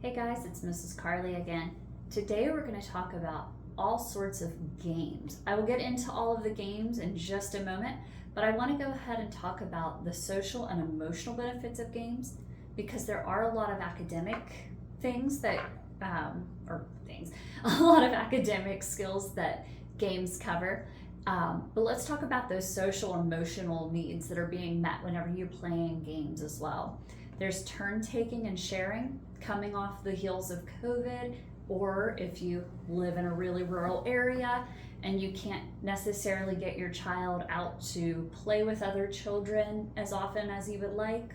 Hey guys, it's Mrs. Carly again. Today we're going to talk about all sorts of games. I will get into all of the games in just a moment, but I want to go ahead and talk about the social and emotional benefits of games because there are a lot of academic things that, a lot of academic skills that games cover. But let's talk about those social emotional needs that are being met whenever you're playing games as well. There's turn taking and sharing coming off the heels of COVID, or if you live in a really rural area and you can't necessarily get your child out to play with other children as often as you would like,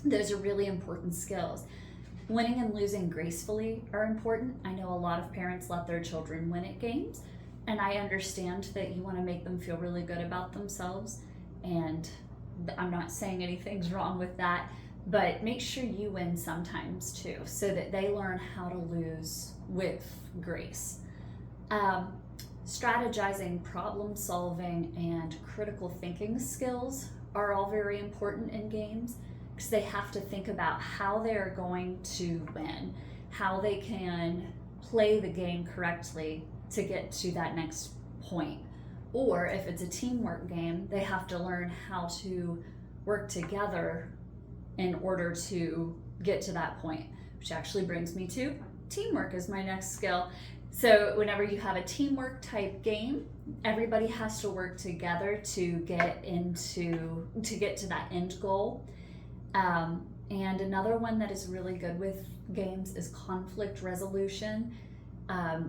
those are really important skills. Winning and losing gracefully are important. I know a lot of parents let their children win at games, and I understand that you want to make them feel really good about themselves, and I'm not saying anything's wrong with that. But make sure you win sometimes too, so that they learn how to lose with grace. Strategizing, problem solving, and critical thinking skills are all very important in games because they have to think about how they're going to win, how they can play the game correctly to get to that next point. Or if it's a teamwork game, they have to learn how to work together in order to get to that point, which actually brings me to teamwork as my next skill. So whenever you have a teamwork type game, everybody has to work together to get to that end goal. And another one that is really good with games is conflict resolution.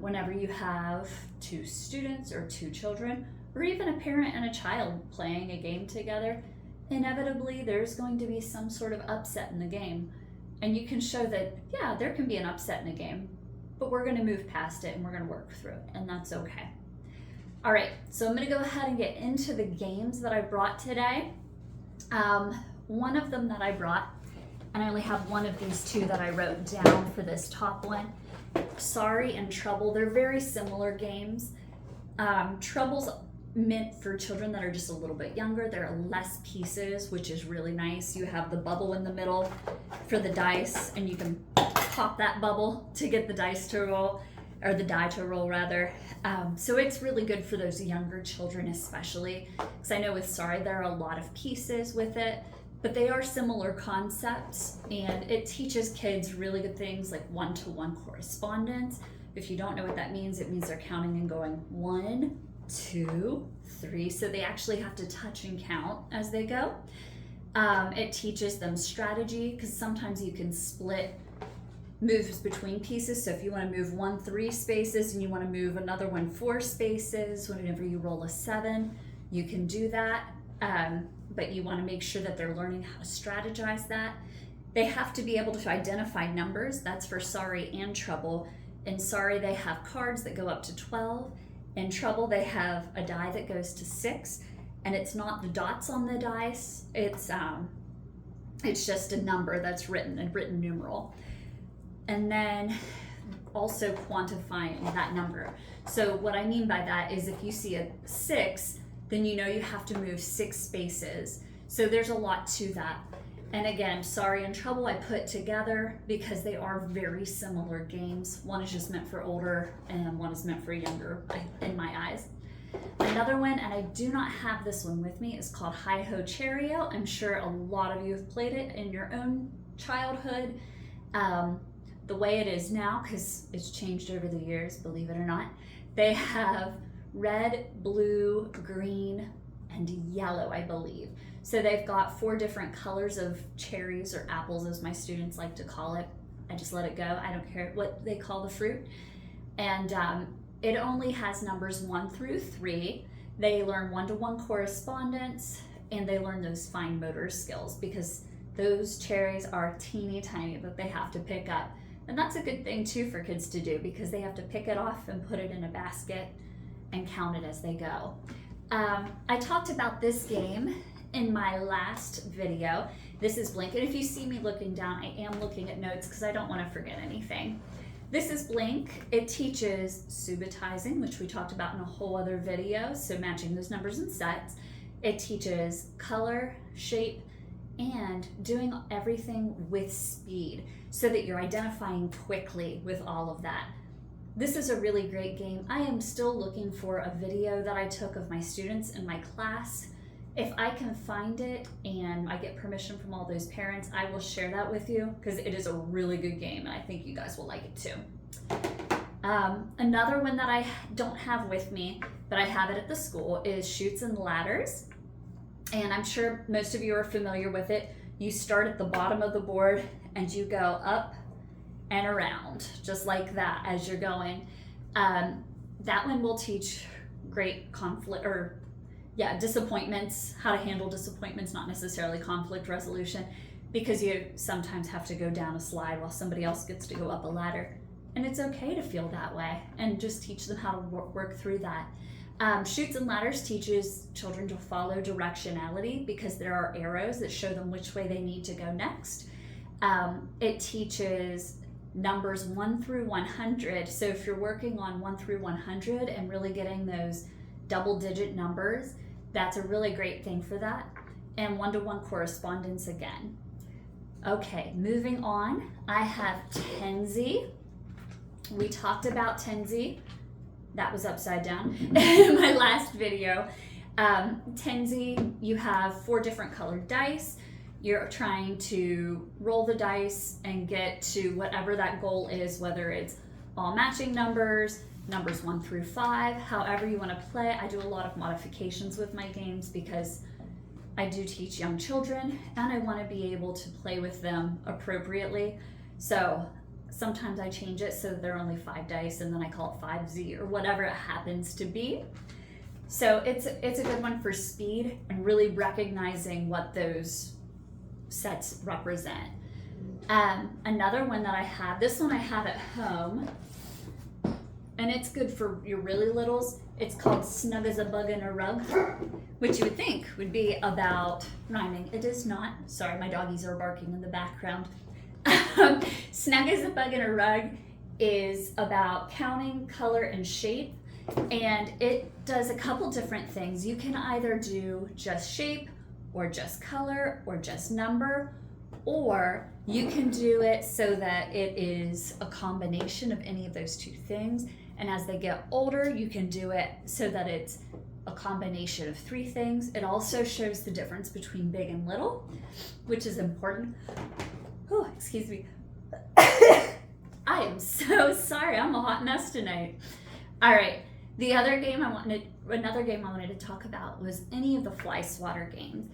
Whenever you have two students or two children, or even a parent and a child playing a game together, inevitably there's going to be some sort of upset in the game, and you can show that there can be an upset in a game, but we're going to move past it and we're going to work through it, and that's okay. All right, so I'm going to go ahead and get into the games that I brought today. One of them that I brought, and I only have one of these two that I wrote down for this top one, Sorry and Trouble. They're very similar games. Trouble's meant for children that are just a little bit younger. There are less pieces, which is really nice. You have the bubble in the middle for the dice, and you can pop that bubble to get the dice to roll, or the die to roll rather. So it's really good for those younger children especially, because I know with Sorry there are a lot of pieces with it, but they are similar concepts, and it teaches kids really good things like one-to-one correspondence. If you don't know what that means, it means they're counting and going 1, 2, 3, so they actually have to touch and count as they go. It teaches them strategy, because sometimes you can split moves between pieces. So if you want to move 1 3 spaces and you want to move another one 4 spaces, whenever you roll a 7, you can do that. But you want to make sure that they're learning how to strategize that. They have to be able to identify numbers. That's for Sorry and Trouble. In Sorry, they have cards that go up to 12. In Trouble, they have a die that goes to 6, and it's not the dots on the dice. It's just a number that's written in written numeral. And then also quantifying that number. So what I mean by that is if you see a 6, then you know you have to move 6 spaces. So there's a lot to that. And again, Sorry and Trouble I put together because they are very similar games. One is just meant for older and one is meant for younger, in my eyes. Another one, and I do not have this one with me, is called Hi-Ho Cherry-O. I'm sure a lot of you have played it in your own childhood. The way it is now, because it's changed over the years, believe it or not, they have red, blue, green, and yellow, I believe. So they've got 4 different colors of cherries, or apples as my students like to call it. I just let it go. I don't care what they call the fruit. And it only has numbers 1 through 3. They learn one-to-one correspondence, and they learn those fine motor skills because those cherries are teeny tiny that they have to pick up. And that's a good thing too for kids to do because they have to pick it off and put it in a basket and count it as they go. I talked about this game in my last video. This is Blink, and if you see me looking down, I am looking at notes because I don't want to forget anything. This is Blink. It teaches subitizing, which we talked about in a whole other video, so matching those numbers and sets. It teaches color, shape, and doing everything with speed so that you're identifying quickly with all of that. This is a really great game. I am still looking for a video that I took of my students in my class. If I can find it and I get permission from all those parents, I will share that with you because it is a really good game and I think you guys will like it too. Another one that I don't have with me, but I have it at the school, is Chutes and Ladders. And I'm sure most of you are familiar with it. You start at the bottom of the board and you go up and around, just like that as you're going. That one will teach great disappointments, how to handle disappointments, not necessarily conflict resolution, because you sometimes have to go down a slide while somebody else gets to go up a ladder. And it's okay to feel that way, and just teach them how to work through that. Chutes and Ladders teaches children to follow directionality because there are arrows that show them which way they need to go next. It teaches numbers 1 through 100. So if you're working on 1 through 100 and really getting those double-digit numbers, that's a really great thing for that. And one-to-one correspondence again. Okay, moving on, I have Tenzi. We talked about Tenzi. That was upside down in my last video. Tenzi, you have 4 different colored dice. You're trying to roll the dice and get to whatever that goal is, whether it's all matching numbers 1 through 5, however you want to play. I do a lot of modifications with my games because I do teach young children and I want to be able to play with them appropriately. So sometimes I change it so that they're only 5 dice and then I call it 5Z or whatever it happens to be. So it's a good one for speed and really recognizing what those sets represent. Another one that I have, this one I have at home, and it's good for your really littles. It's called Snug as a Bug in a Rug, which you would think would be about rhyming. It is not. Sorry, my doggies are barking in the background. Snug as a Bug in a Rug is about counting, color, and shape, and it does a couple different things. You can either do just shape, or just color, or just number, or you can do it so that it is a combination of any of those 2 things. And as they get older, you can do it so that it's a combination of 3 things. It also shows the difference between big and little, which is important. Oh, excuse me. I am so sorry. I'm a hot mess tonight. All right. Another game I wanted to talk about was any of the fly swatter games.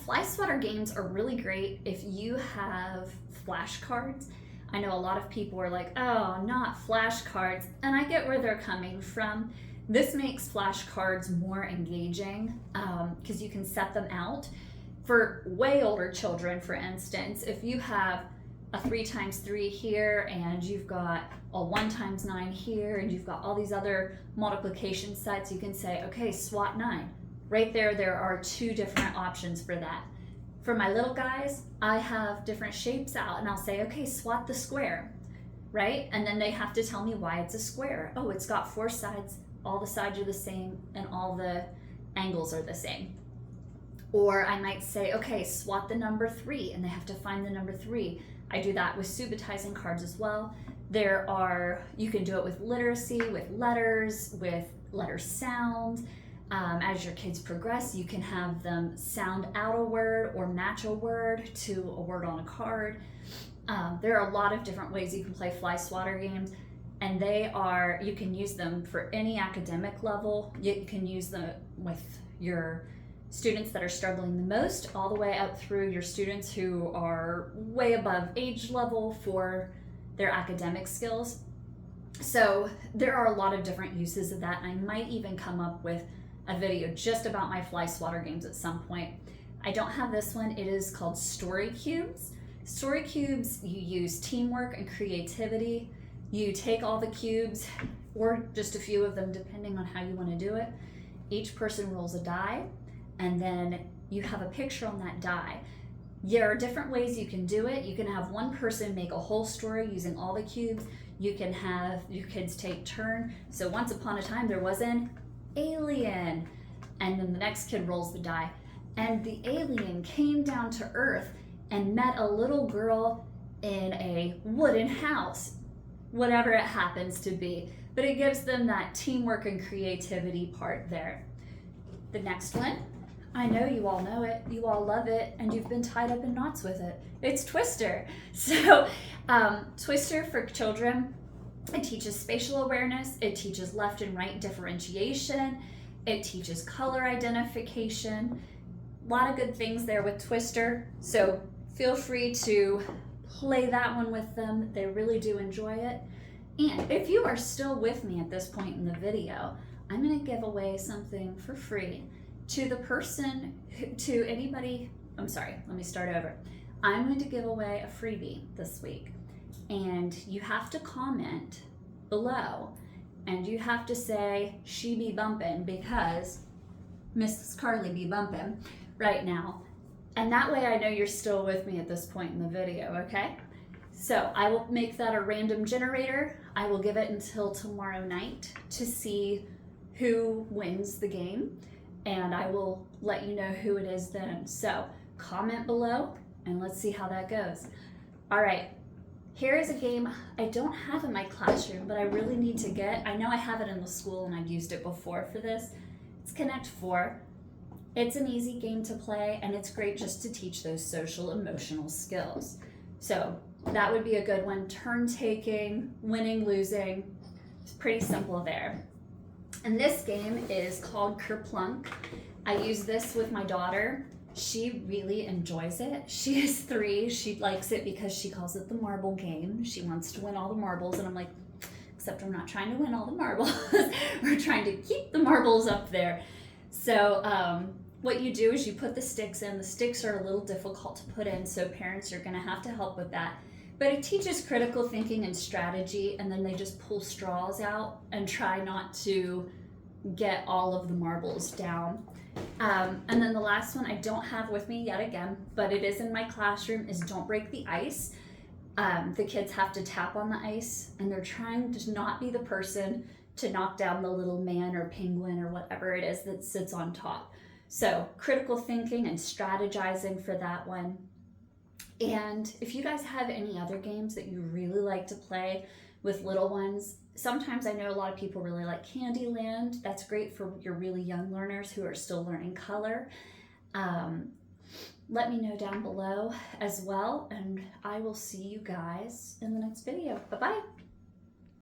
Fly swatter games are really great if you have flashcards. I know a lot of people are like, oh, not flashcards, and I get where they're coming from. This makes flashcards more engaging because you can set them out. For way older children, for instance, if you have a 3x3 here and you've got a 1x9 here and you've got all these other multiplication sets, you can say, okay, SWAT 9. Right there are 2 different options for that. For my little guys, I have different shapes out and I'll say, okay, SWAT the square, right? And then they have to tell me why it's a square. Oh, it's got 4 sides, all the sides are the same and all the angles are the same. Or I might say, okay, SWAT the number 3, and they have to find the number 3. I do that with subitizing cards as well. You can do it with literacy, with letters sound. As your kids progress, you can have them sound out a word or match a word to a word on a card. There are a lot of different ways you can play fly swatter games, and you can use them for any academic level. You can use them with your students that are struggling the most, all the way up through your students who are way above age level for their academic skills. So there are a lot of different uses of that, and I might even come up with a video just about my fly swatter games at some point. I don't have this one. It is called Story Cubes. Story Cubes, you use teamwork and creativity. You take all the cubes, or just a few of them depending on how you want to do it. Each person rolls a die, and then you have a picture on that die. There are different ways you can do it. You can have one person make a whole story using all the cubes. You can have your kids take turn. So once upon a time there was an alien, and then the next kid rolls the die. and the alien came down to Earth and met a little girl in a wooden house, whatever it happens to be. But it gives them that teamwork and creativity part there. The next one, I know you all know it, you all love it, and you've been tied up in knots with it. It's Twister. So Twister for children, it teaches spatial awareness, it teaches left and right differentiation, it teaches color identification. A lot of good things there with Twister. So feel free to play that one with them. They really do enjoy it. And if you are still with me at this point in the video, I'm going to give away something for free to the person, to anybody. I'm sorry, let me start over. I'm going to give away a freebie this week, and you have to comment below and you have to say she be bumpin', because Mrs. Carly be bumpin' right now. And that way I know you're still with me at this point in the video, okay? So I will make that a random generator. I will give it until tomorrow night to see who wins the game, and I will let you know who it is then. So comment below and let's see how that goes. All right, here is a game I don't have in my classroom, but I really need to get. I know I have it in the school and I've used it before for this. It's Connect 4. It's an easy game to play, and it's great just to teach those social emotional skills. So that would be a good one. Turn taking, winning, losing. It's pretty simple there. And this game is called Kerplunk. I use this with my daughter. She really enjoys it. She is 3. She likes it because she calls it the marble game. She wants to win all the marbles, and I'm like, except we're not trying to win all the marbles. We're trying to keep the marbles up there. So what you do is you put the sticks in. The sticks are a little difficult to put in, so parents are going to have to help with that. But it teaches critical thinking and strategy, and then they just pull straws out and try not to get all of the marbles down. And then the last one I don't have with me yet again, but it is in my classroom, is Don't Break the Ice. The kids have to tap on the ice, and they're trying to not be the person to knock down the little man or penguin or whatever it is that sits on top. So critical thinking and strategizing for that one. And if you guys have any other games that you really like to play with little ones, sometimes I know a lot of people really like Candyland. That's great for your really young learners who are still learning color. Let me know down below as well, and I will see you guys in the next video. Bye-bye.